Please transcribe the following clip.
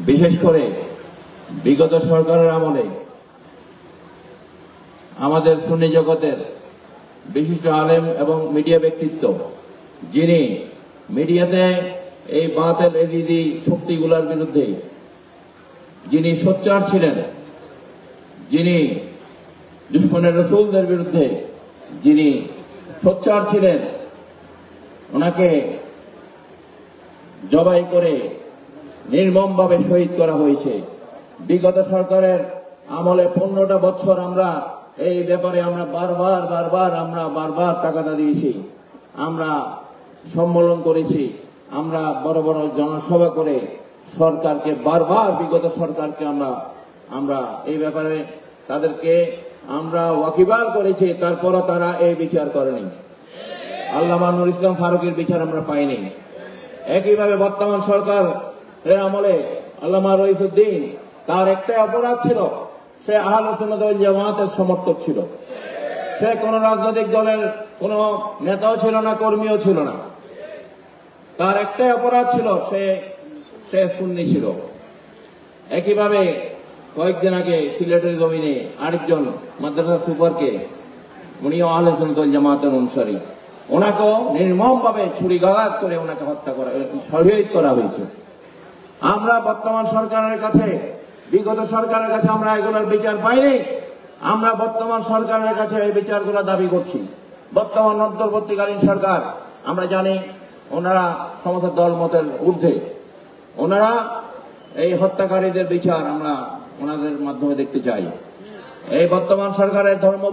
বিশেষ করে বিগত সরকারের আমলে আমাদের সুন্নি জগতের বিশিষ্ট আলেম এবং মিডিয়া ব্যক্তিত্ব, যিনি মিডিয়াতে এই বাতিল এজিদি শক্তিগুলোর বিরুদ্ধে যিনি সোচ্চার ছিলেন, যিনি দুশমনের রাসূলদের বিরুদ্ধে যিনি সোচ্চার ছিলেন, ওনাকে জবাই করে নির্মমভাবে শহীদ করা হয়েছে। বিগত সরকারের আমলে 15টা বছর আমরা এই ব্যাপারে আমরা বারবার তাগাদা দিয়েছি, আমরা সম্মেলন করেছি, আমরা বড় বড় জনসভা করে সরকারকে বারবার বিগত সরকারকে আমরা এই ব্যাপারে তাদেরকে আমরা ওয়াকিবহাল করেছি, তারপরও তারা এই বিচার করেনি। আল্লামা নুরুল ইসলাম ফারুকীর বিচার আমরা পাইনি। একইভাবে বর্তমান সরকারের আমলে আল্লামা রইসুদ্দিন, তার একটাই অপরাধ ছিল, সে আহলে সুন্নাত ওয়াল জামাতের সমর্থক ছিল। সে কোন রাজনৈতিক দলের কোন নেতাও ছিল না, কর্মীও ছিল না। তার একটাই অপরাধ ছিল, সে সুন্নি ছিল। একইভাবে কয়েকদিন আগে সিলেটের জমিনে আরেকজন মাদ্রাসা সুপারকে, উনিও আহলে সুন্নাত ওয়াল জামাতের অনুসারী, ওনাকেও নির্মমভাবে ছুরিঘাত করে ওনাকে হত্যা করা, শহীদ করা হয়েছে। আমরা বর্তমান সরকারের কাছে, বিগত সরকারের কাছে আমরা এগুলোর বিচার পাইনি। আমরা বর্তমান সরকারের কাছে এই বিচারগুলো দাবি করছি। বর্তমান অন্তর্বর্তীকালীন সরকার, আমরা জানি ওনারা সমস্ত দলমতের ঊর্ধ্বে, ওনারা এই হত্যাকারীদের বিচার আমরা ওনাদের মাধ্যমে দেখতে চাই। এই বর্তমান সরকারের ধর্ম